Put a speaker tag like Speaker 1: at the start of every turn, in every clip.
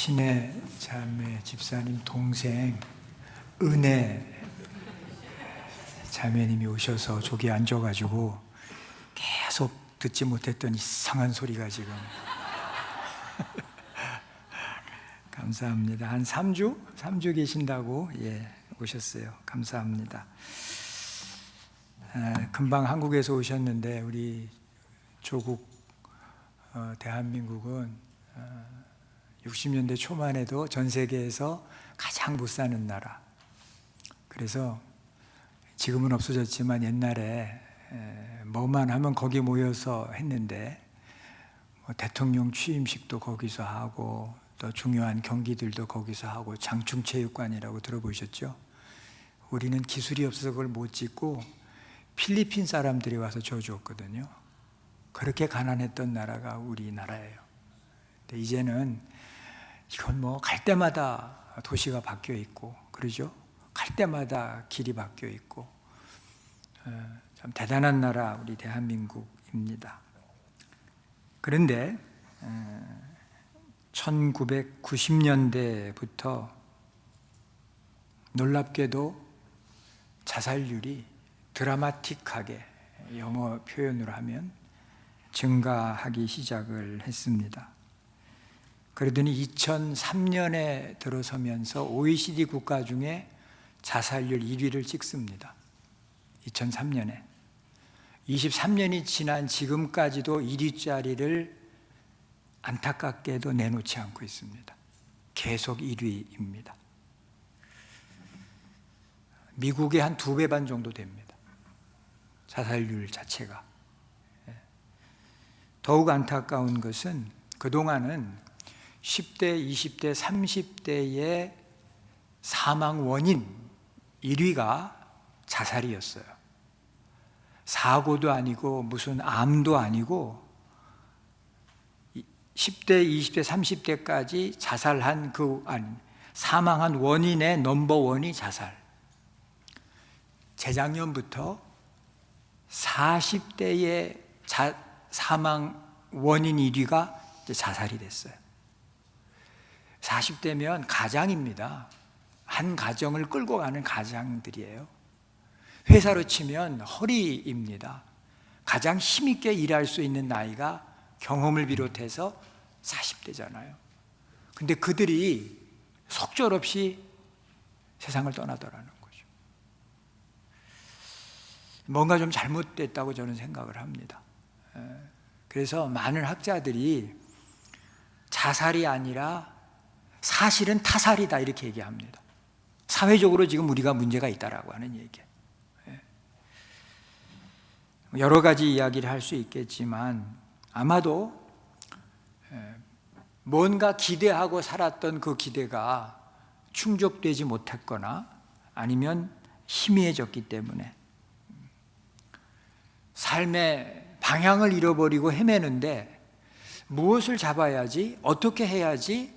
Speaker 1: 친해 자매 집사님 동생 은혜 자매님이 오셔서 저기 앉아가지고 계속 듣지 못했던 이상한 소리가 지금 감사합니다. 한 3주 계신다고 오셨어요. 감사합니다. 금방 한국에서 오셨는데 우리 조국 대한민국은 60년대 초만 해도 전 세계에서 가장 못 사는 나라. 그래서 지금은 없어졌지만 옛날에 뭐만 하면 거기 모여서 했는데 대통령 취임식도 거기서 하고 또 중요한 경기들도 거기서 하고 장충체육관이라고 들어보셨죠? 우리는 기술이 없어서 그걸 못 짓고 필리핀 사람들이 와서 줘줬거든요. 그렇게 가난했던 나라가 우리나라예요. 근데 이제는 이건 갈 때마다 도시가 바뀌어 있고 그러죠? 갈 때마다 길이 바뀌어 있고 참 대단한 나라 우리 대한민국입니다. 그런데 1990년대부터 놀랍게도 자살률이 드라마틱하게 영어 표현으로 하면 증가하기 시작을 했습니다. 그러더니 2003년에 들어서면서 OECD 국가 중에 자살률 1위를 찍습니다. 2003년에 23년이 지난 지금까지도 1위짜리를 안타깝게도 내놓지 않고 있습니다. 계속 1위입니다. 미국의 한 2배 반 정도 됩니다. 자살률 자체가. 더욱 안타까운 것은 그동안은 10대, 20대, 30대의 사망 원인 1위가 자살이었어요. 사고도 아니고 무슨 암도 아니고 10대, 20대, 30대까지 자살한 사망한 원인의 넘버원이 자살. 재작년부터 40대의 사망 원인 1위가 자살이 됐어요. 40대면 가장입니다. 한 가정을 끌고 가는 가장들이에요. 회사로 치면 허리입니다. 가장 힘있게 일할 수 있는 나이가 경험을 비롯해서 40대잖아요. 근데 그들이 속절없이 세상을 떠나더라는 거죠. 뭔가 좀 잘못됐다고 저는 생각을 합니다. 그래서 많은 학자들이 자살이 아니라 사실은 타살이다 이렇게 얘기합니다. 사회적으로 지금 우리가 문제가 있다라고 하는 얘기예요. 여러 가지 이야기를 할 수 있겠지만 아마도 뭔가 기대하고 살았던 그 기대가 충족되지 못했거나 아니면 희미해졌기 때문에 삶의 방향을 잃어버리고 헤매는데 무엇을 잡아야지, 어떻게 해야지,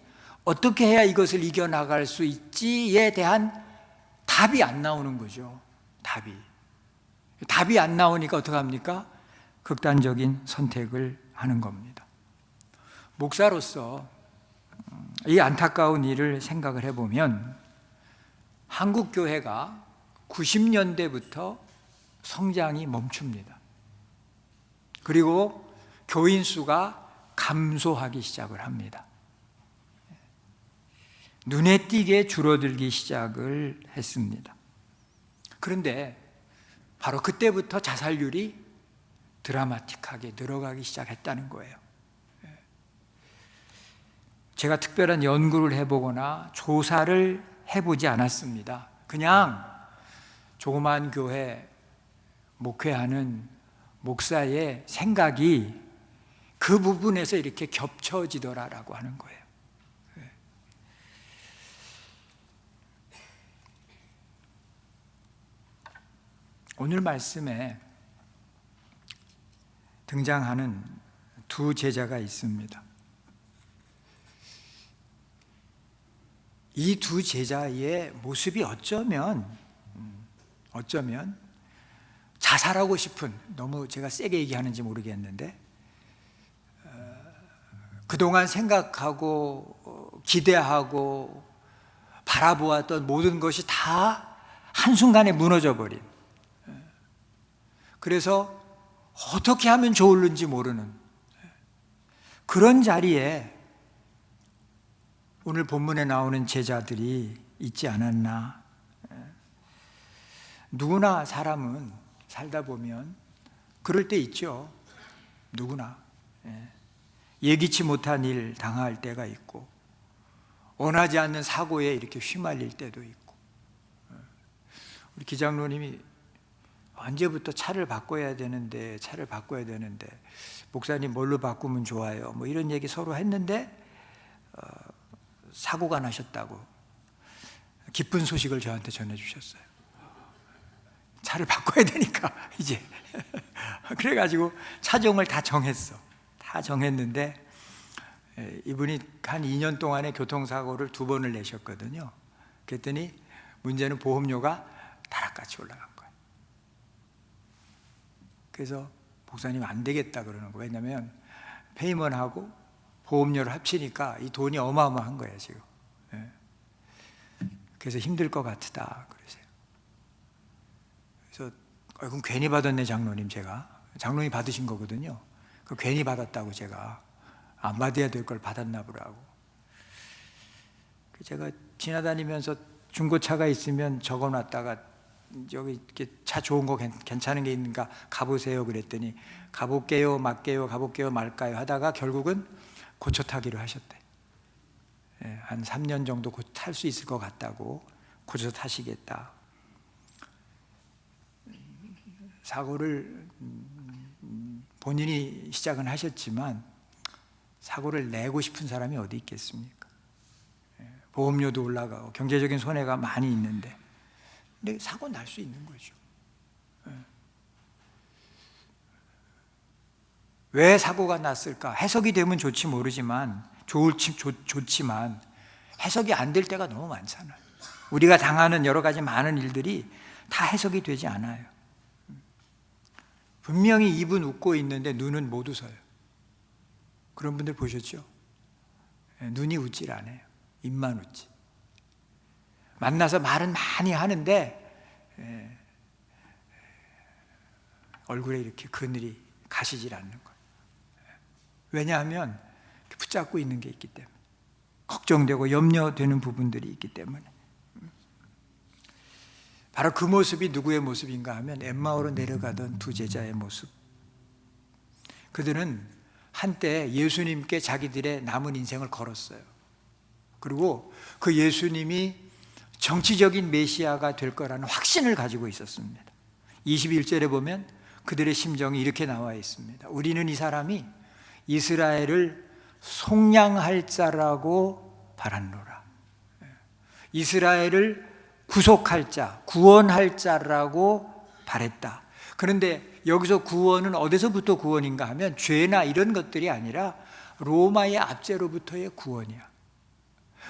Speaker 1: 어떻게 해야 이것을 이겨나갈 수 있지에 대한 답이 안 나오는 거죠. 답이 안 나오니까 어떡합니까? 극단적인 선택을 하는 겁니다. 목사로서 이 안타까운 일을 생각을 해보면 한국 교회가 90년대부터 성장이 멈춥니다. 그리고 교인 수가 감소하기 시작을 합니다. 눈에 띄게 줄어들기 시작을 했습니다. 그런데 바로 그때부터 자살률이 드라마틱하게 늘어가기 시작했다는 거예요. 제가 특별한 연구를 해보거나 조사를 해보지 않았습니다. 그냥 조그만 교회 목회하는 목사의 생각이 그 부분에서 이렇게 겹쳐지더라라고 하는 거예요. 오늘 말씀에 등장하는 두 제자가 있습니다. 이 두 제자의 모습이 어쩌면 자살하고 싶은, 너무 제가 세게 얘기하는지 모르겠는데 그동안 생각하고 기대하고 바라보았던 모든 것이 다 한순간에 무너져 버린, 그래서 어떻게 하면 좋을는지 모르는 그런 자리에 오늘 본문에 나오는 제자들이 있지 않았나. 누구나 사람은 살다 보면 그럴 때 있죠. 누구나 예기치 못한 일 당할 때가 있고, 원하지 않는 사고에 이렇게 휘말릴 때도 있고. 우리 기장로님이 언제부터 차를 바꿔야 되는데 목사님 뭘로 바꾸면 좋아요? 뭐 이런 얘기 서로 했는데 사고가 나셨다고 기쁜 소식을 저한테 전해주셨어요. 차를 바꿔야 되니까 이제 그래가지고 차종을 다 정했는데 이분이 한 2년 동안에 교통사고를 2번을 내셨거든요. 그랬더니 문제는 보험료가 다락같이 올라간 거예요. 그래서 목사님 안 되겠다 그러는 거예요. 왜냐하면 페이먼하고 보험료를 합치니까 이 돈이 어마어마한 거예요 지금. 그래서 힘들 것 같다 그러세요. 그래서 그럼 괜히 받았네 장로님. 제가 장로님 받으신 거거든요. 그 괜히 받았다고 제가 안 받아야 될 걸 받았나 보라고. 제가 지나다니면서 중고차가 있으면 적어놨다가 여기 이렇게 차 좋은 거 괜찮은 게 있는가 가보세요 그랬더니 가볼게요 말까요 하다가 결국은 고쳐 타기로 하셨대. 한 3년 정도 탈 수 있을 것 같다고 고쳐 타시겠다. 사고를 본인이 시작은 하셨지만 사고를 내고 싶은 사람이 어디 있겠습니까? 보험료도 올라가고 경제적인 손해가 많이 있는데, 근데 사고 날 수 있는 거죠. 왜 사고가 났을까? 해석이 되면 좋지만 해석이 안 될 때가 너무 많잖아요. 우리가 당하는 여러 가지 많은 일들이 다 해석이 되지 않아요. 분명히 입은 웃고 있는데 눈은 못 웃어요. 그런 분들 보셨죠? 눈이 웃질 않아요. 입만 웃지. 만나서 말은 많이 하는데 얼굴에 이렇게 그늘이 가시질 않는 거예요. 왜냐하면 붙잡고 있는 게 있기 때문에, 걱정되고 염려되는 부분들이 있기 때문에. 바로 그 모습이 누구의 모습인가 하면 엠마오로 내려가던 두 제자의 모습. 그들은 한때 예수님께 자기들의 남은 인생을 걸었어요. 그리고 그 예수님이 정치적인 메시아가 될 거라는 확신을 가지고 있었습니다. 21절에 보면 그들의 심정이 이렇게 나와 있습니다. 우리는 이 사람이 이스라엘을 속량할 자라고 바랐노라. 이스라엘을 구속할 자, 구원할 자라고 바랬다. 그런데 여기서 구원은 어디서부터 구원인가 하면 죄나 이런 것들이 아니라 로마의 압제로부터의 구원이야.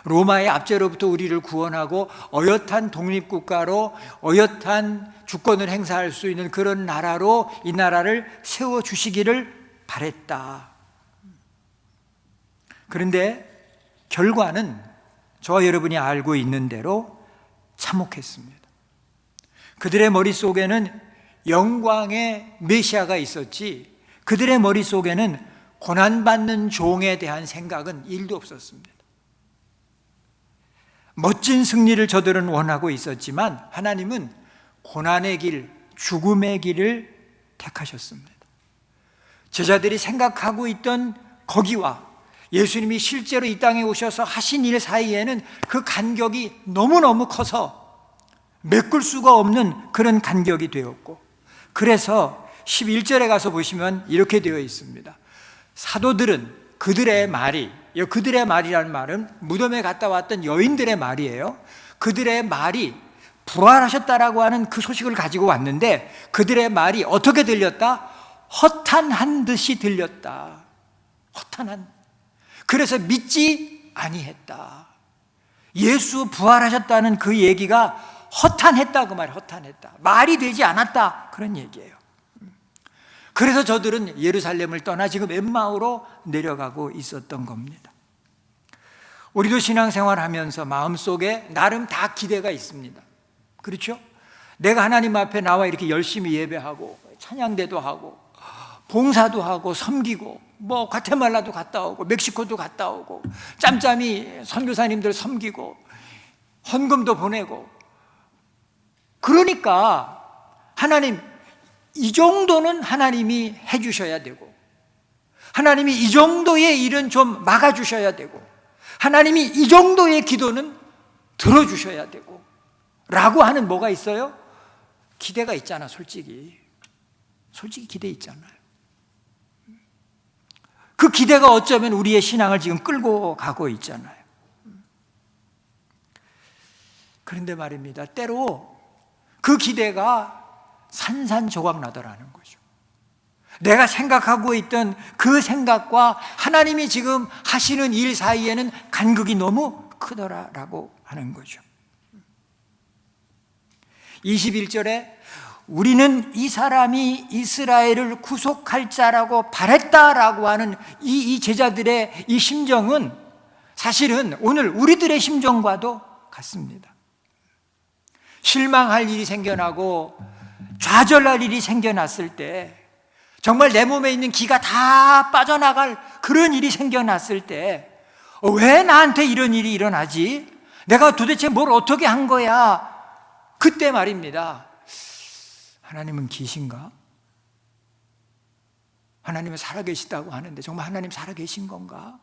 Speaker 1: 로마의 압제로부터 우리를 구원하고 어엿한 독립국가로 어엿한 주권을 행사할 수 있는 그런 나라로 이 나라를 세워주시기를 바랬다. 그런데 결과는 저와 여러분이 알고 있는 대로 참혹했습니다. 그들의 머릿속에는 영광의 메시아가 있었지 그들의 머릿속에는 고난받는 종에 대한 생각은 1도 없었습니다. 멋진 승리를 저들은 원하고 있었지만 하나님은 고난의 길, 죽음의 길을 택하셨습니다. 제자들이 생각하고 있던 거기와 예수님이 실제로 이 땅에 오셔서 하신 일 사이에는 그 간격이 너무너무 커서 메꿀 수가 없는 그런 간격이 되었고, 그래서 11절에 가서 보시면 이렇게 되어 있습니다. 사도들은 그들의 말이라는 말은 무덤에 갔다 왔던 여인들의 말이에요. 그들의 말이 부활하셨다라고 하는 그 소식을 가지고 왔는데 그들의 말이 어떻게 들렸다? 허탄한 듯이 들렸다. 그래서 믿지 아니했다. 예수 부활하셨다는 그 얘기가 허탄했다, 그 말이 허탄했다. 말이 되지 않았다, 그런 얘기예요. 그래서 저들은 예루살렘을 떠나 지금 엠마오로 내려가고 있었던 겁니다. 우리도 신앙생활 하면서 마음속에 나름 다 기대가 있습니다. 그렇죠? 내가 하나님 앞에 나와 이렇게 열심히 예배하고 찬양대도 하고 봉사도 하고 섬기고 뭐 과테말라도 갔다 오고 멕시코도 갔다 오고 짬짬이 선교사님들 섬기고 헌금도 보내고, 그러니까 하나님 이 정도는 하나님이 해주셔야 되고, 하나님이 이 정도의 일은 좀 막아주셔야 되고, 하나님이 이 정도의 기도는 들어주셔야 되고 라고 하는 뭐가 있어요? 기대가 있잖아. 솔직히 기대 있잖아요. 그 기대가 어쩌면 우리의 신앙을 지금 끌고 가고 있잖아요. 그런데 말입니다, 때로 그 기대가 산산조각 나더라는 거죠. 내가 생각하고 있던 그 생각과 하나님이 지금 하시는 일 사이에는 간극이 너무 크더라라고 하는 거죠. 21절에 우리는 이 사람이 이스라엘을 구속할 자라고 바랬다라고 하는 이 제자들의 이 심정은 사실은 오늘 우리들의 심정과도 같습니다. 실망할 일이 생겨나고 좌절할 일이 생겨났을 때, 정말 내 몸에 있는 기가 다 빠져나갈 그런 일이 생겨났을 때, 왜 나한테 이런 일이 일어나지? 내가 도대체 뭘 어떻게 한 거야? 그때 말입니다, 하나님은 계신가? 하나님은 살아계시다고 하는데 정말 하나님 살아계신 건가?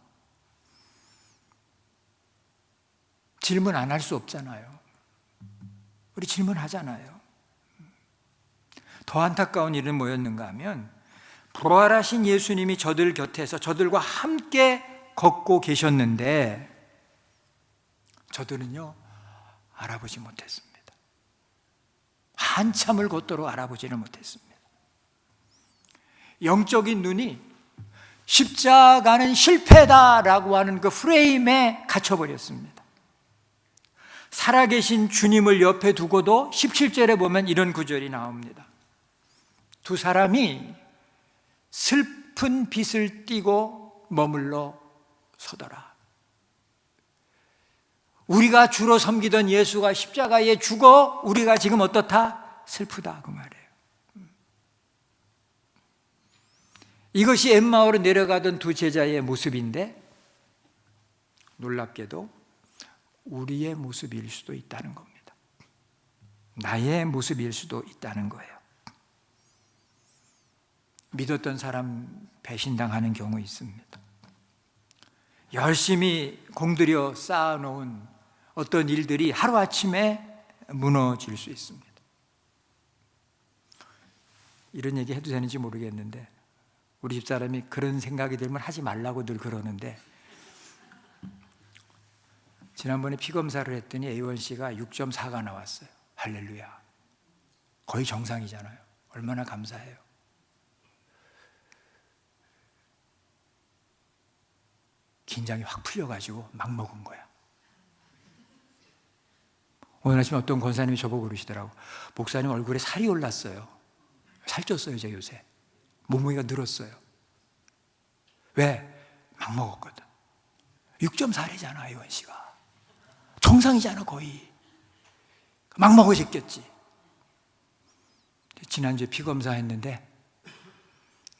Speaker 1: 질문 안 할 수 없잖아요. 우리 질문하잖아요. 더 안타까운 일은 뭐였는가 하면, 부활하신 예수님이 저들 곁에서 저들과 함께 걷고 계셨는데 저들은요 알아보지 못했습니다. 한참을 걷도록 알아보지를 못했습니다. 영적인 눈이 십자가는 실패다라고 하는 그 프레임에 갇혀버렸습니다. 살아계신 주님을 옆에 두고도 17절에 보면 이런 구절이 나옵니다. 두 사람이 슬픈 빛을 띠고 머물러 서더라. 우리가 주로 섬기던 예수가 십자가에 죽어 우리가 지금 어떻다? 슬프다 그 말이에요. 이것이 엠마오로 내려가던 두 제자의 모습인데, 놀랍게도 우리의 모습일 수도 있다는 겁니다. 나의 모습일 수도 있다는 거예요. 믿었던 사람 배신당하는 경우 있습니다. 열심히 공들여 쌓아놓은 어떤 일들이 하루아침에 무너질 수 있습니다. 이런 얘기 해도 되는지 모르겠는데, 우리 집사람이 그런 생각이 들면 하지 말라고 늘 그러는데, 지난번에 피검사를 했더니 A1C가 6.4가 나왔어요. 할렐루야. 거의 정상이잖아요. 얼마나 감사해요. 긴장이 확 풀려가지고 막 먹은 거야. 오늘 아침에 어떤 권사님이 저보고 그러시더라고. 목사님 얼굴에 살이 올랐어요. 살쪘어요 제가 요새. 몸무게가 늘었어요. 왜? 막 먹었거든. 6.4래잖아 A1C가. 정상이잖아 거의. 막 먹어졌겠지. 지난주에 피검사 했는데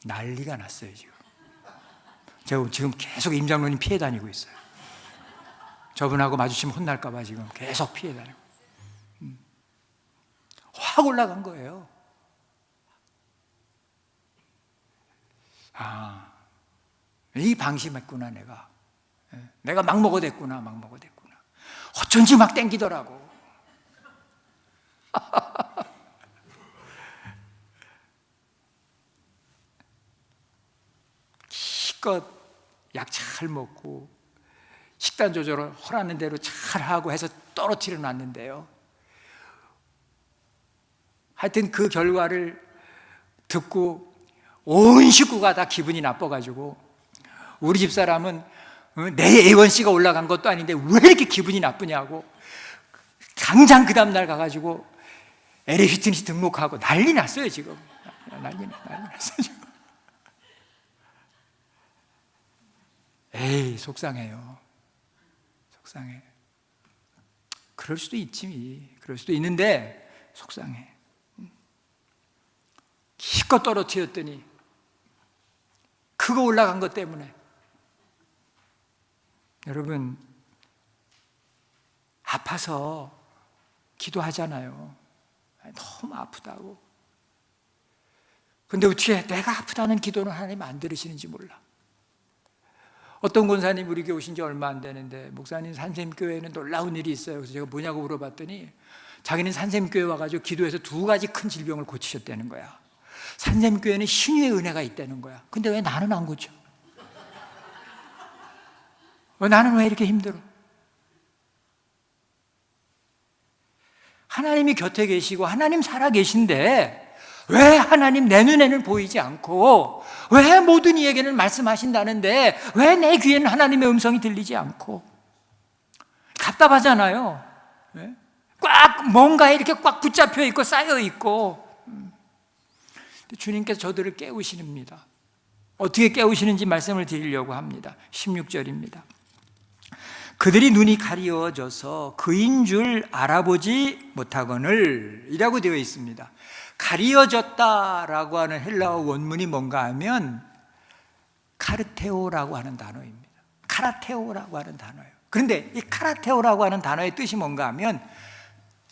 Speaker 1: 난리가 났어요 지금. 제가 지금 계속 임 장로님 피해 다니고 있어요. 저분하고 마주치면 혼날까 봐 지금 계속 피해 다니고. 확 올라간 거예요. 아, 이 방심했구나 내가. 내가 막 먹어댔구나. 어쩐지 막 땡기더라고. 기껏 약 잘 먹고 식단 조절을 허라는 대로 잘 하고 해서 떨어뜨려 놨는데요. 하여튼 그 결과를 듣고 온 식구가 다 기분이 나빠가지고, 우리 집사람은 내 A1C가 올라간 것도 아닌데 왜 이렇게 기분이 나쁘냐고 당장 그 다음날 가가지고 LA 피트니스 등록하고 난리 났어요 지금. 난리 났어요 지금. 에이 속상해요. 속상해. 그럴 수도 있지. 그럴 수도 있는데 속상해. 기껏 떨어뜨렸더니 그거 올라간 것 때문에. 여러분, 아파서 기도하잖아요. 너무 아프다고. 근데 어떻게 내가 아프다는 기도는 하나님 안 들으시는지 몰라. 어떤 권사님 우리 교회 오신 지 얼마 안 되는데, 목사님 산샘교회는 놀라운 일이 있어요. 그래서 제가 뭐냐고 물어봤더니 자기는 산샘교회 와가지고 기도해서 2가지 큰 질병을 고치셨다는 거야. 산샘교회는 신유의 은혜가 있다는 거야. 근데 왜 나는 안 고쳐? 나는 왜 이렇게 힘들어? 하나님이 곁에 계시고 하나님 살아 계신데 왜 하나님 내 눈에는 보이지 않고, 왜 모든 이에게는 말씀하신다는데 왜 내 귀에는 하나님의 음성이 들리지 않고? 답답하잖아요. 꽉 뭔가에 이렇게 꽉 붙잡혀 있고 쌓여 있고. 주님께서 저들을 깨우십니다. 어떻게 깨우시는지 말씀을 드리려고 합니다. 16절입니다. 그들이 눈이 가리워져서 그인 줄 알아보지 못하거늘 이라고 되어 있습니다. 가리워졌다라고 하는 헬라어 원문이 뭔가 하면 카르테오라고 하는 단어입니다. 카라테오라고 하는 단어예요. 그런데 이 카라테오라고 하는 단어의 뜻이 뭔가 하면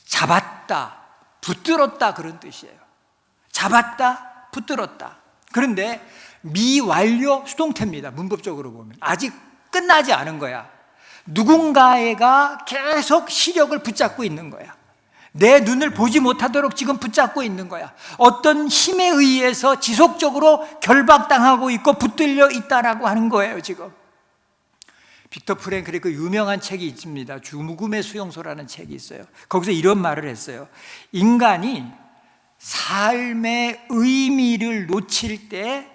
Speaker 1: 잡았다, 붙들었다 그런 뜻이에요. 잡았다, 붙들었다. 그런데 미완료 수동태입니다. 문법적으로 보면 아직 끝나지 않은 거야. 누군가가 계속 시력을 붙잡고 있는 거야. 내 눈을 보지 못하도록 지금 붙잡고 있는 거야. 어떤 힘에 의해서 지속적으로 결박당하고 있고 붙들려 있다라고 하는 거예요, 지금. 빅터 프랭클의 그 유명한 책이 있습니다. 죽음의 수용소라는 책이 있어요. 거기서 이런 말을 했어요. 인간이 삶의 의미를 놓칠 때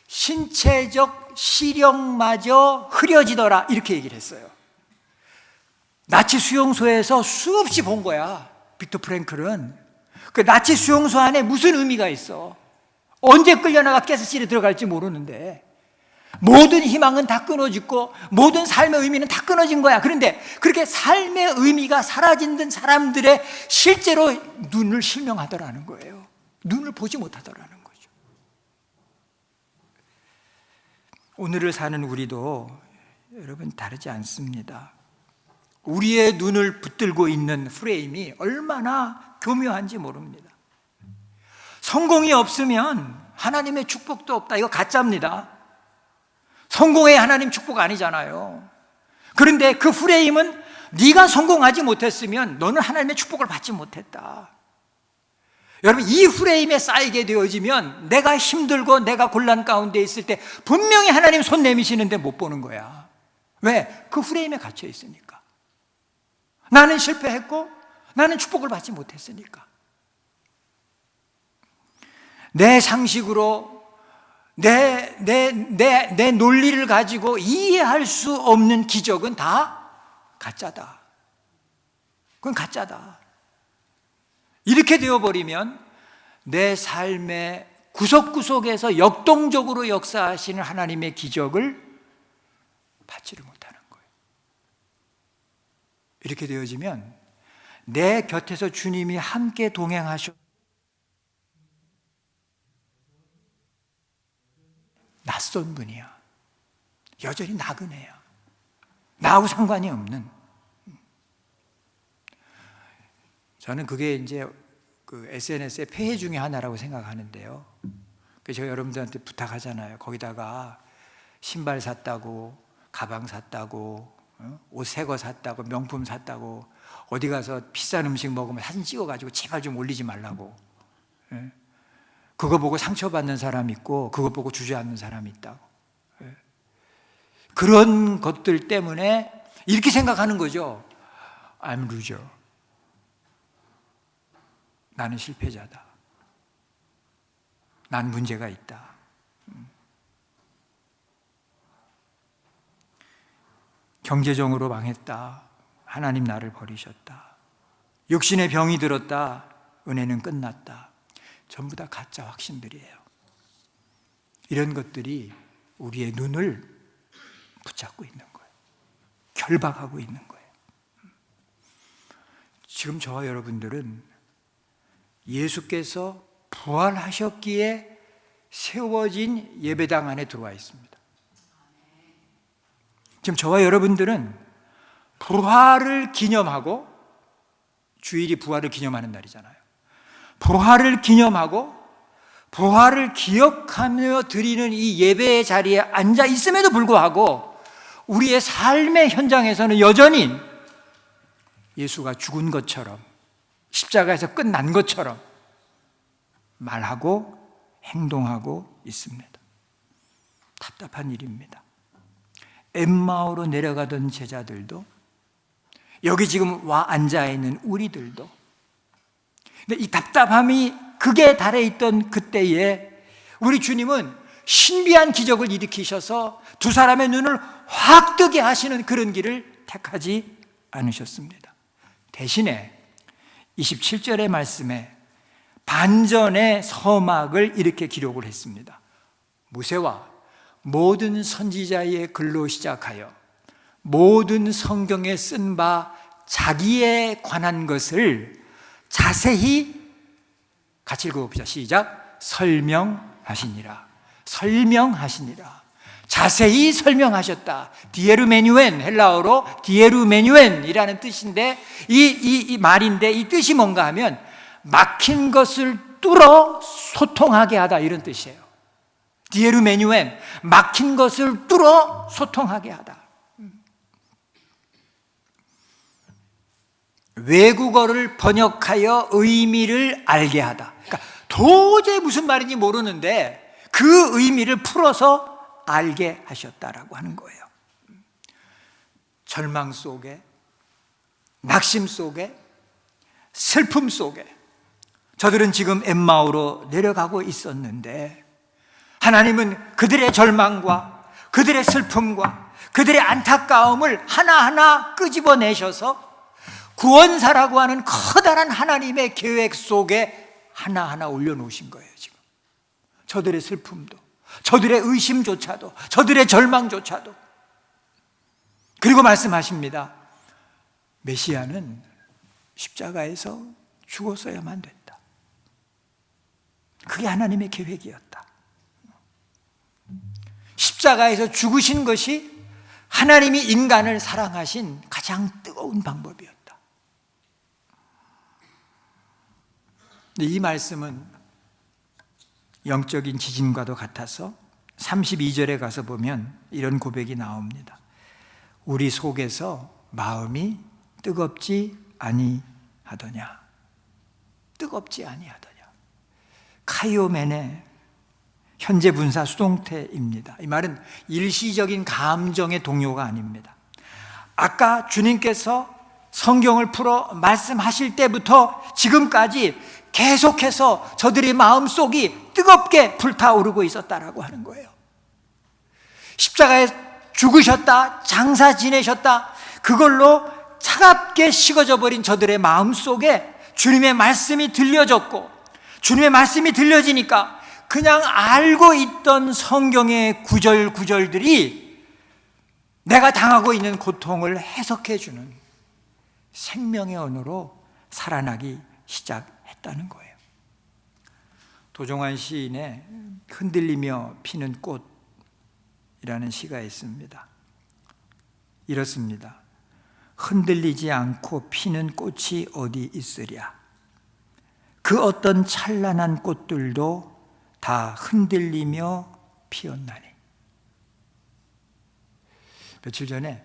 Speaker 1: 신체적 시력마저 흐려지더라, 이렇게 얘기를 했어요. 나치 수용소에서 수없이 본 거야, 빅터 프랭클은. 그 나치 수용소 안에 무슨 의미가 있어? 언제 끌려나가 가스실에 들어갈지 모르는데 모든 희망은 다 끊어지고 모든 삶의 의미는 다 끊어진 거야. 그런데 그렇게 삶의 의미가 사라진 사람들의 실제로 눈을 실명하더라는 거예요. 눈을 보지 못하더라는 거죠. 오늘을 사는 우리도 여러분 다르지 않습니다. 우리의 눈을 붙들고 있는 프레임이 얼마나 교묘한지 모릅니다. 성공이 없으면 하나님의 축복도 없다. 이거 가짜입니다. 성공해야 하나님 축복 아니잖아요. 그런데 그 프레임은 네가 성공하지 못했으면 너는 하나님의 축복을 받지 못했다. 여러분, 이 프레임에 쌓이게 되어지면 내가 힘들고 내가 곤란 가운데 있을 때 분명히 하나님 손 내미시는데 못 보는 거야. 왜? 그 프레임에 갇혀 있으니까. 나는 실패했고 나는 축복을 받지 못했으니까. 내 상식으로 내 논리를 가지고 이해할 수 없는 기적은 다 가짜다. 그건 가짜다. 이렇게 되어버리면 내 삶의 구석구석에서 역동적으로 역사하시는 하나님의 기적을 받지를 못하는 거예요. 이렇게 되어지면 내 곁에서 주님이 함께 동행하셔 낯선 분이야. 여전히 나그네야. 나하고 상관이 없는. 저는 그게 이제 그 SNS의 폐해 중에 하나라고 생각하는데요. 그래서 제가 여러분들한테 부탁하잖아요. 거기다가 신발 샀다고, 가방 샀다고, 옷 새 거 샀다고, 명품 샀다고, 어디 가서 비싼 음식 먹으면 사진 찍어가지고 제발 좀 올리지 말라고. 그거 보고 상처받는 사람이 있고 그거 보고 주저앉는 사람이 있다고. 그런 것들 때문에 이렇게 생각하는 거죠. I'm loser. 나는 실패자다. 난 문제가 있다. 경제적으로 망했다. 하나님 나를 버리셨다. 육신의 병이 들었다. 은혜는 끝났다. 전부 다 가짜 확신들이에요. 이런 것들이 우리의 눈을 붙잡고 있는 거예요. 결박하고 있는 거예요. 지금 저와 여러분들은 예수께서 부활하셨기에 세워진 예배당 안에 들어와 있습니다. 지금 저와 여러분들은 부활을 기념하고, 주일이 부활을 기념하는 날이잖아요. 부활을 기념하고 부활을 기억하며 드리는 이 예배의 자리에 앉아 있음에도 불구하고 우리의 삶의 현장에서는 여전히 예수가 죽은 것처럼, 십자가에서 끝난 것처럼 말하고 행동하고 있습니다. 답답한 일입니다. 엠마오로 내려가던 제자들도, 여기 지금 와 앉아있는 우리들도, 근데 이 답답함이 극에 달해 있던 그때에 우리 주님은 신비한 기적을 일으키셔서 두 사람의 눈을 확 뜨게 하시는 그런 길을 택하지 않으셨습니다. 대신에 27절의 말씀에 반전의 서막을 이렇게 기록을 했습니다. 모세와 모든 선지자의 글로 시작하여 모든 성경에 쓴 바 자기에 관한 것을 자세히, 같이 읽어봅시다. 시작. 설명하시니라. 설명하시니라. 자세히 설명하셨다. 디에루메뉴엔, 헬라어로 디에루메뉴엔이라는 뜻인데 이 말인데, 이 뜻이 뭔가 하면 막힌 것을 뚫어 소통하게 하다, 이런 뜻이에요. 디에루메뉴엔, 막힌 것을 뚫어 소통하게 하다. 외국어를 번역하여 의미를 알게 하다. 그러니까 도저히 무슨 말인지 모르는데 그 의미를 풀어서 알게 하셨다라고 하는 거예요. 절망 속에, 낙심 속에, 슬픔 속에 저들은 지금 엠마오로 내려가고 있었는데, 하나님은 그들의 절망과 그들의 슬픔과 그들의 안타까움을 하나하나 끄집어내셔서 구원사라고 하는 커다란 하나님의 계획 속에 하나하나 올려놓으신 거예요. 지금 저들의 슬픔도, 저들의 의심조차도, 저들의 절망조차도. 그리고 말씀하십니다. 메시아는 십자가에서 죽었어야만 됐다. 그게 하나님의 계획이었다. 십자가에서 죽으신 것이 하나님이 인간을 사랑하신 가장 뜨거운 방법이었다. 이 말씀은 영적인 지진과도 같아서 32절에 가서 보면 이런 고백이 나옵니다. 우리 속에서 마음이 뜨겁지 아니하더냐. 뜨겁지 아니하더냐. 카이오멘의 현재 분사 수동태입니다. 이 말은 일시적인 감정의 동요가 아닙니다. 아까 주님께서 성경을 풀어 말씀하실 때부터 지금까지 계속해서 저들의 마음속이 뜨겁게 불타오르고 있었다라고 하는 거예요. 십자가에 죽으셨다, 장사 지내셨다, 그걸로 차갑게 식어져 버린 저들의 마음속에 주님의 말씀이 들려졌고, 주님의 말씀이 들려지니까 그냥 알고 있던 성경의 구절구절들이 내가 당하고 있는 고통을 해석해주는 생명의 언어로 살아나기 시작했다는 거예요. 도종환 시인의 흔들리며 피는 꽃이라는 시가 있습니다. 이렇습니다. 흔들리지 않고 피는 꽃이 어디 있으랴. 그 어떤 찬란한 꽃들도 다 흔들리며 피었나니. 며칠 전에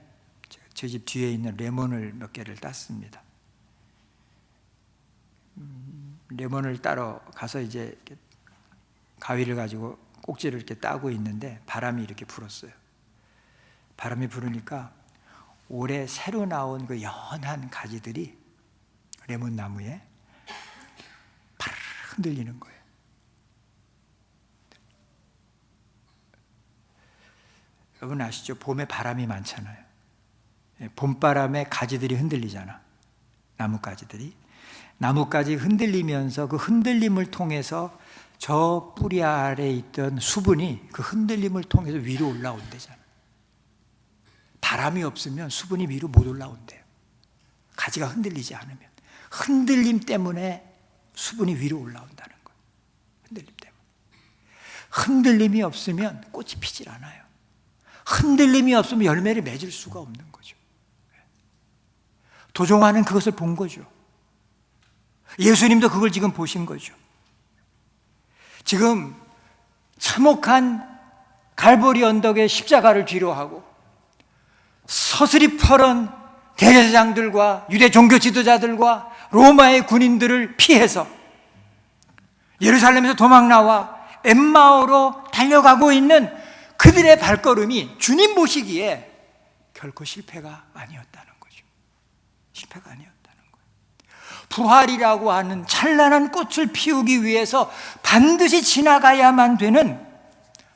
Speaker 1: 제 집 뒤에 있는 레몬을 몇 개를 땄습니다. 레몬을 따러 가서 이제 가위를 가지고 꼭지를 이렇게 따고 있는데 바람이 이렇게 불었어요. 바람이 부르니까 올해 새로 나온 그 연한 가지들이 레몬 나무에 파르르 흔들리는 거예요. 여러분 아시죠? 봄에 바람이 많잖아요. 봄바람에 가지들이 흔들리잖아. 나뭇가지들이. 나뭇가지 흔들리면서 그 흔들림을 통해서 저 뿌리 아래에 있던 수분이 그 흔들림을 통해서 위로 올라온대잖아. 바람이 없으면 수분이 위로 못 올라온대요. 가지가 흔들리지 않으면. 흔들림 때문에 수분이 위로 올라온다는 거예요. 흔들림 때문에. 흔들림이 없으면 꽃이 피질 않아요. 흔들림이 없으면 열매를 맺을 수가 없는 거죠. 도종환은 그것을 본 거죠. 예수님도 그걸 지금 보신 거죠. 지금 참혹한 갈보리 언덕의 십자가를 뒤로하고 서슬이 펄은 대제사장들과 유대 종교 지도자들과 로마의 군인들을 피해서 예루살렘에서 도망 나와 엠마오로 달려가고 있는 그들의 발걸음이 주님 보시기에 결코 실패가 아니었다는 거죠. 실패가 아니었다는 거예요. 부활이라고 하는 찬란한 꽃을 피우기 위해서 반드시 지나가야만 되는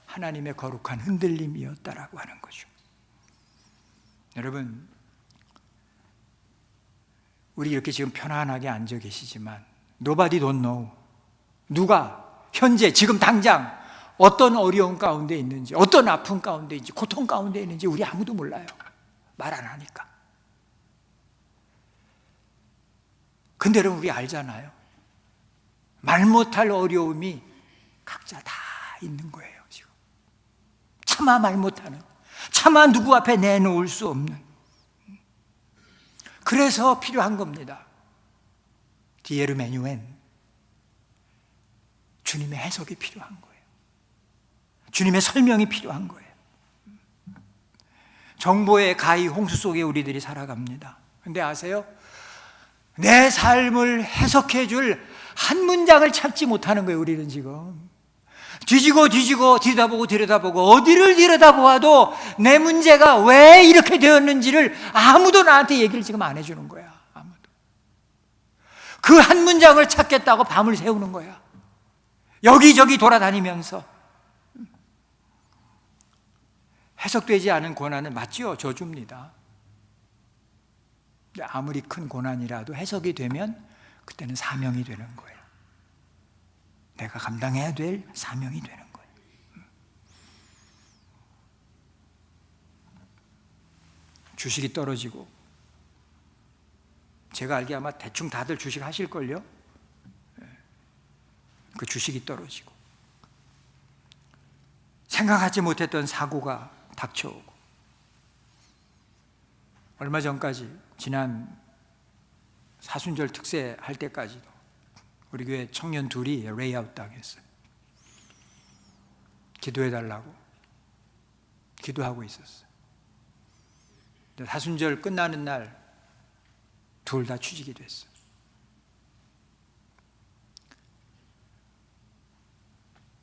Speaker 1: 하나님의 거룩한 흔들림이었다라고 하는 거죠. 여러분, 우리 이렇게 지금 편안하게 앉아 계시지만 Nobody don't know. 누가 현재 지금 당장 어떤 어려움 가운데 있는지, 어떤 아픔 가운데 있는지, 고통 가운데 있는지 우리 아무도 몰라요. 말 안 하니까. 근데 여러분, 우리 알잖아요. 말 못할 어려움이 각자 다 있는 거예요, 지금. 차마 말 못하는, 차마 누구 앞에 내놓을 수 없는. 그래서 필요한 겁니다. 디에르 메뉴엔 주님의 해석이 필요한 거예요. 주님의 설명이 필요한 거예요. 정보의 가히 홍수 속에 우리들이 살아갑니다. 근데 아세요? 내 삶을 해석해 줄 한 문장을 찾지 못하는 거예요, 우리는 지금. 뒤지고 들여다보고 어디를 들여다보아도 내 문제가 왜 이렇게 되었는지를 아무도 나한테 얘기를 지금 안 해주는 거야. 아무도. 그 한 문장을 찾겠다고 밤을 새우는 거야. 여기저기 돌아다니면서. 해석되지 않은 고난은 맞죠? 저주입니다. 아무리 큰 고난이라도 해석이 되면 그때는 사명이 되는 거예요. 내가 감당해야 될 사명이 되는 거예요. 주식이 떨어지고, 제가 알기에 아마 대충 다들 주식 하실걸요? 그 주식이 떨어지고, 생각하지 못했던 사고가 닥쳐오고, 얼마 전까지, 지난 사순절 특세 할 때까지도 우리 교회 청년 둘이 레이아웃 당했어요. 기도해달라고 기도하고 있었어요. 사순절 끝나는 날 둘 다 취직이 됐어요.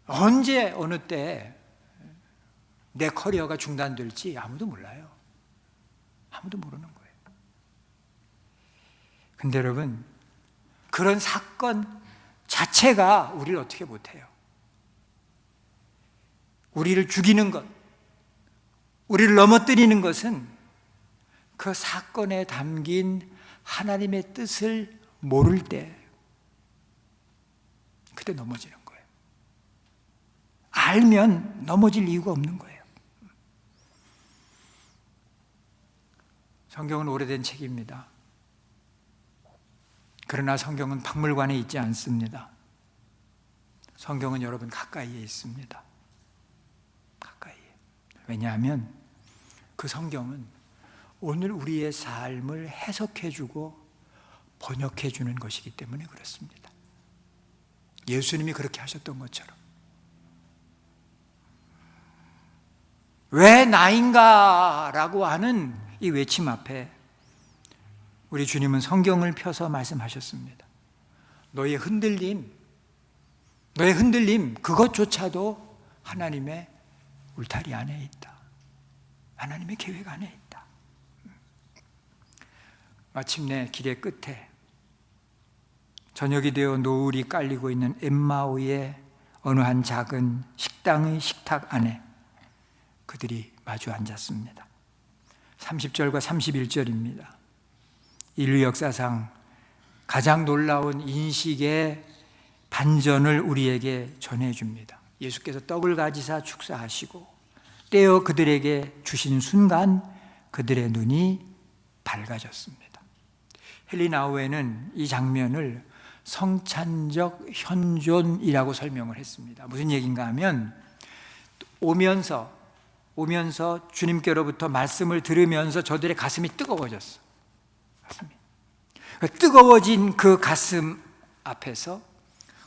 Speaker 1: 언제 어느 때 내 커리어가 중단될지 아무도 몰라요. 아무도 모르는 거예요. 근데 여러분, 그런 사건 자체가 우리를 어떻게 못해요. 우리를 죽이는 것, 우리를 넘어뜨리는 것은 그 사건에 담긴 하나님의 뜻을 모를 때, 그때 넘어지는 거예요. 알면 넘어질 이유가 없는 거예요. 성경은 오래된 책입니다. 그러나 성경은 박물관에 있지 않습니다. 성경은 여러분 가까이에 있습니다. 가까이에. 왜냐하면 그 성경은 오늘 우리의 삶을 해석해주고 번역해주는 것이기 때문에 그렇습니다. 예수님이 그렇게 하셨던 것처럼. 왜 나인가? 라고 하는 이 외침 앞에 우리 주님은 성경을 펴서 말씀하셨습니다. 너의 흔들림, 그것조차도 하나님의 울타리 안에 있다. 하나님의 계획 안에 있다. 마침내 길의 끝에 저녁이 되어 노을이 깔리고 있는 엠마오의 어느 한 작은 식당의 식탁 안에 그들이 마주 앉았습니다. 30절과 31절입니다. 인류 역사상 가장 놀라운 인식의 반전을 우리에게 전해줍니다. 예수께서 떡을 가지사 축사하시고 떼어 그들에게 주신 순간 그들의 눈이 밝아졌습니다. 헨리 나우에는 이 장면을 성찬적 현존이라고 설명을 했습니다. 무슨 얘기인가 하면 오면서 주님께로부터 말씀을 들으면서 저들의 가슴이 뜨거워졌어. 뜨거워진 그 가슴 앞에서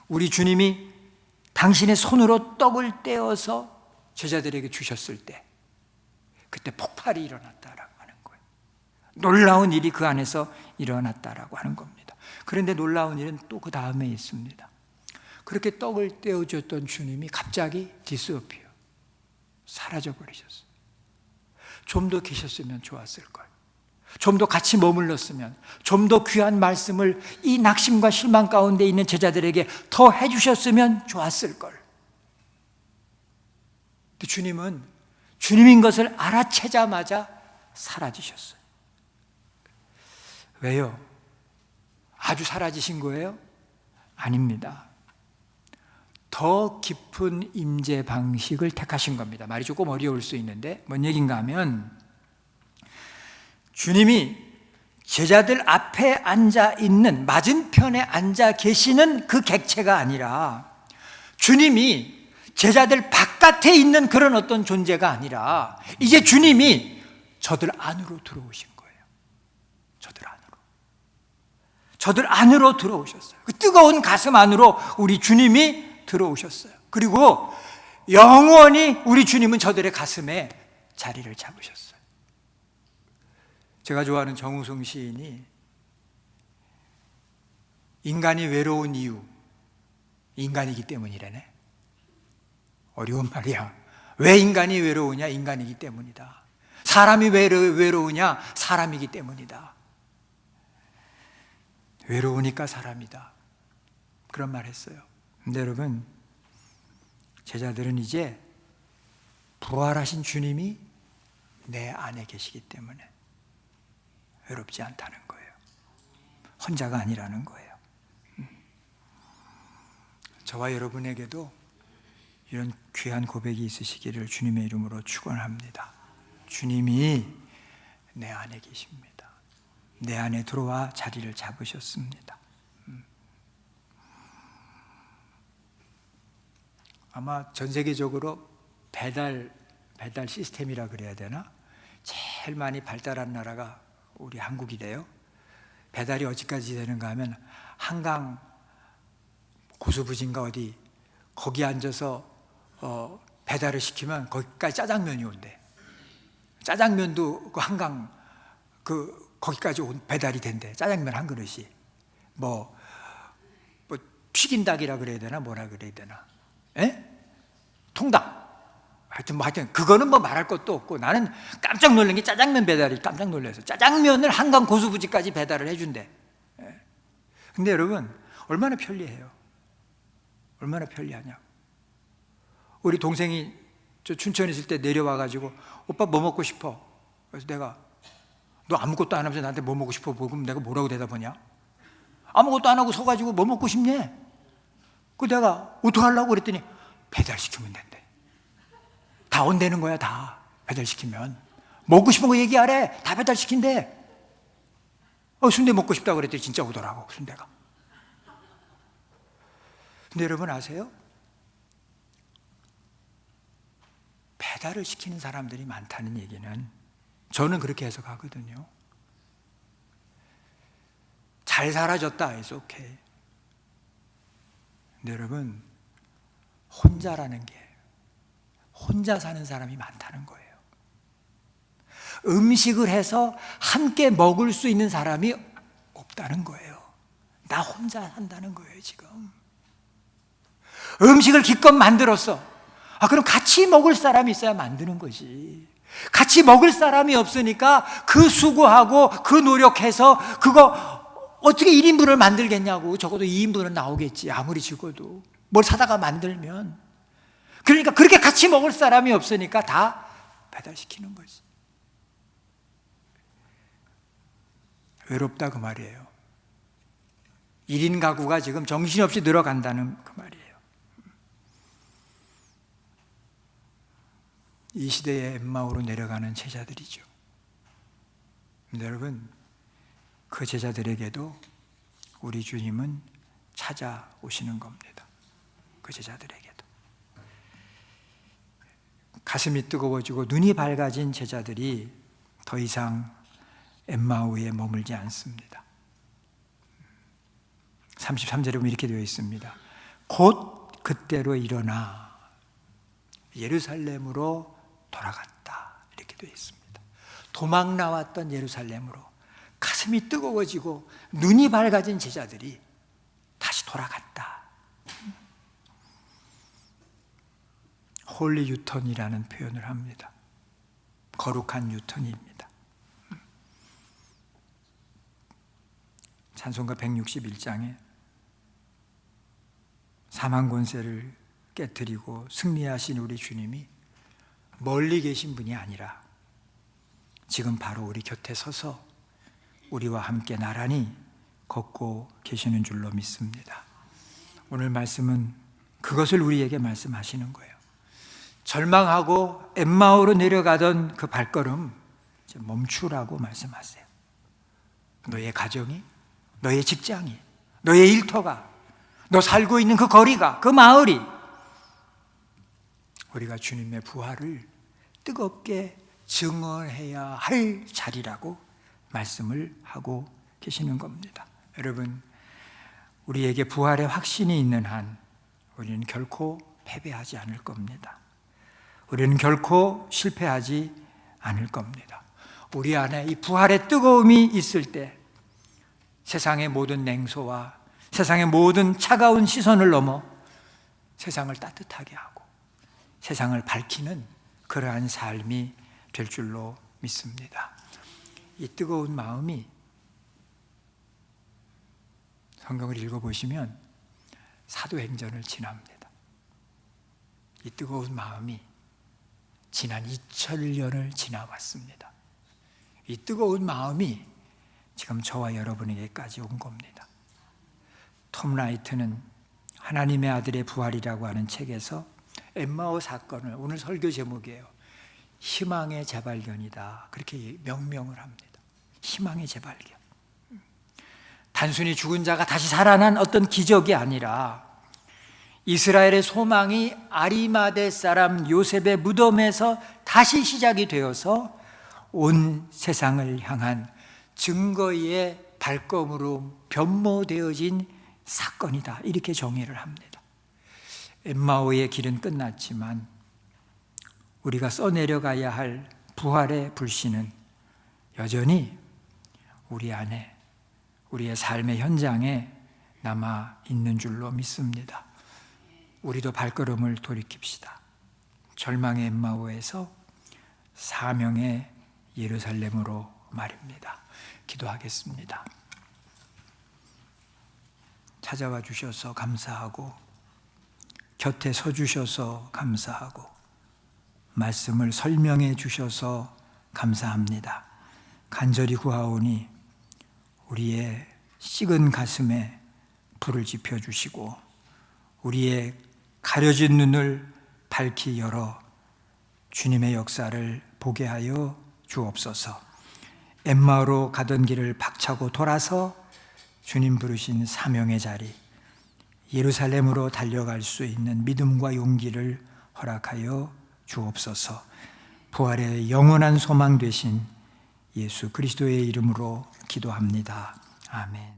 Speaker 1: 우리 주님이 당신의 손으로 떡을 떼어서 제자들에게 주셨을 때 그때 폭발이 일어났다라고 하는 거예요. 놀라운 일이 그 안에서 일어났다라고 하는 겁니다. 그런데 놀라운 일은 또 그 다음에 있습니다. 그렇게 떡을 떼어줬던 주님이 갑자기 디스어피어, 사라져버리셨어요. 좀 더 계셨으면 좋았을 걸. 좀 더 같이 머물렀으면, 좀 더 귀한 말씀을 이 낙심과 실망 가운데 있는 제자들에게 더 해주셨으면 좋았을 걸. 주님은 주님인 것을 알아채자마자 사라지셨어요. 왜요? 아주 사라지신 거예요? 아닙니다. 더 깊은 임재 방식을 택하신 겁니다. 말이 조금 어려울 수 있는데 뭔 얘기인가 하면 주님이 제자들 앞에 앉아 있는 맞은편에 앉아 계시는 그 객체가 아니라 주님이 제자들 바깥에 있는 그런 어떤 존재가 아니라 이제 주님이 저들 안으로 들어오신 거예요. 저들 안으로 들어오셨어요. 그 뜨거운 가슴 안으로 우리 주님이 들어오셨어요. 그리고 영원히 우리 주님은 저들의 가슴에 자리를 잡으셨어요. 제가 좋아하는 정우성 시인이 인간이 외로운 이유, 인간이기 때문이라네. 어려운 말이야. 왜 인간이 외로우냐? 인간이기 때문이다. 사람이 왜 외로우냐? 사람이기 때문이다. 외로우니까 사람이다. 그런 말 했어요. 근데 여러분, 제자들은 이제 부활하신 주님이 내 안에 계시기 때문에 외롭지 않다는 거예요. 혼자가 아니라는 거예요. 저와 여러분에게도 이런 귀한 고백이 있으시기를 주님의 이름으로 축원합니다. 주님이 내 안에 계십니다. 내 안에 들어와 자리를 잡으셨습니다. 아마 전 세계적으로 배달 시스템이라 그래야 되나? 제일 많이 발달한 나라가 우리 한국이래요. 배달이 어디까지 되는가 하면 한강 고수부지인가 어디 거기 앉아서 배달을 시키면 거기까지 짜장면이 온대. 짜장면도 그 한강 거기까지 배달이 된대. 짜장면 한 그릇이 뭐 튀긴 닭이라 그래야 되나 뭐라 그래야 되나? 에? 통닭. 하여튼 그거는 뭐 말할 것도 없고 나는 깜짝 놀란 게 짜장면 배달이 깜짝 놀라서 짜장면을 한강 고수부지까지 배달을 해준대. 근데 여러분 얼마나 편리해요. 얼마나 편리하냐. 우리 동생이 저 춘천에 있을 때 내려와가지고 오빠 뭐 먹고 싶어? 그래서 내가 너 아무것도 안 하면서 나한테 뭐 먹고 싶어? 그럼 내가 뭐라고 대답하냐? 아무것도 안 하고 서가지고 뭐 먹고 싶니? 그 내가 어떡하려고 그랬더니 배달시키면 된대. 다 온다는 거야. 다 배달시키면 먹고 싶은 거 얘기하래. 다 배달시킨대. 순대 먹고 싶다고 그랬더니 진짜 오더라고. 순대가. 근데 여러분 아세요? 배달을 시키는 사람들이 많다는 얘기는 저는 그렇게 해석하거든요. 잘 살아졌다. It's okay. 근데 여러분 혼자라는 게 혼자 사는 사람이 많다는 거예요. 음식을 해서 함께 먹을 수 있는 사람이 없다는 거예요. 나 혼자 산다는 거예요. 지금 음식을 기껏 만들었어. 그럼 같이 먹을 사람이 있어야 만드는 거지. 같이 먹을 사람이 없으니까 그 수고하고 그 노력해서 그거 어떻게 1인분을 만들겠냐고. 적어도 2인분은 나오겠지. 아무리 적어도 뭘 사다가 만들면. 그러니까 그렇게 같이 먹을 사람이 없으니까 다 배달시키는 거지. 외롭다 그 말이에요. 1인 가구가 지금 정신없이 늘어간다는 그 말이에요. 이 시대의 엠마오로 내려가는 제자들이죠. 여러분, 그 제자들에게도 우리 주님은 찾아오시는 겁니다. 그 제자들에게도. 가슴이 뜨거워지고 눈이 밝아진 제자들이 더 이상 엠마오에 머물지 않습니다. 33절에 보면 이렇게 되어 있습니다. 곧 그때로 일어나 예루살렘으로 돌아갔다. 이렇게 되어 있습니다. 도망 나왔던 예루살렘으로 가슴이 뜨거워지고 눈이 밝아진 제자들이 다시 돌아갔다. 홀리 유턴이라는 표현을 합니다. 거룩한 유턴입니다. 찬송가 161장에 사망 권세를 깨뜨리고 승리하신 우리 주님이 멀리 계신 분이 아니라 지금 바로 우리 곁에 서서 우리와 함께 나란히 걷고 계시는 줄로 믿습니다. 오늘 말씀은 그것을 우리에게 말씀하시는 거예요. 절망하고 엠마오로 내려가던 그 발걸음 이제 멈추라고 말씀하세요. 너의 가정이, 너의 직장이, 너의 일터가, 너 살고 있는 그 거리가, 그 마을이 우리가 주님의 부활을 뜨겁게 증언해야 할 자리라고 말씀을 하고 계시는 겁니다. 여러분, 우리에게 부활의 확신이 있는 한 우리는 결코 패배하지 않을 겁니다. 우리는 결코 실패하지 않을 겁니다. 우리 안에 이 부활의 뜨거움이 있을 때 세상의 모든 냉소와 세상의 모든 차가운 시선을 넘어 세상을 따뜻하게 하고 세상을 밝히는 그러한 삶이 될 줄로 믿습니다. 이 뜨거운 마음이 성경을 읽어보시면 사도행전을 지납니다. 이 뜨거운 마음이 지난 2000년을 지나왔습니다. 이 뜨거운 마음이 지금 저와 여러분에게까지 온 겁니다. 톰 라이트는 하나님의 아들의 부활이라고 하는 책에서 엠마오 사건을, 오늘 설교 제목이에요, 희망의 재발견이다, 그렇게 명명을 합니다. 희망의 재발견. 단순히 죽은 자가 다시 살아난 어떤 기적이 아니라 이스라엘의 소망이 아리마대 사람 요셉의 무덤에서 다시 시작이 되어서 온 세상을 향한 증거의 발검으로 변모되어진 사건이다, 이렇게 정의를 합니다. 엠마오의 길은 끝났지만 우리가 써내려가야 할 부활의 불씨는 여전히 우리 안에, 우리의 삶의 현장에 남아 있는 줄로 믿습니다. 우리도 발걸음을 돌이킵시다. 절망의 엠마오에서 사명의 예루살렘으로 말입니다. 기도하겠습니다. 찾아와 주셔서 감사하고 곁에 서 주셔서 감사하고 말씀을 설명해 주셔서 감사합니다. 간절히 구하오니 우리의 식은 가슴에 불을 지펴 주시고 우리의 가려진 눈을 밝히 열어 주님의 역사를 보게 하여 주옵소서. 엠마오로 가던 길을 박차고 돌아서 주님 부르신 사명의 자리, 예루살렘으로 달려갈 수 있는 믿음과 용기를 허락하여 주옵소서. 부활의 영원한 소망 되신 예수 그리스도의 이름으로 기도합니다. 아멘.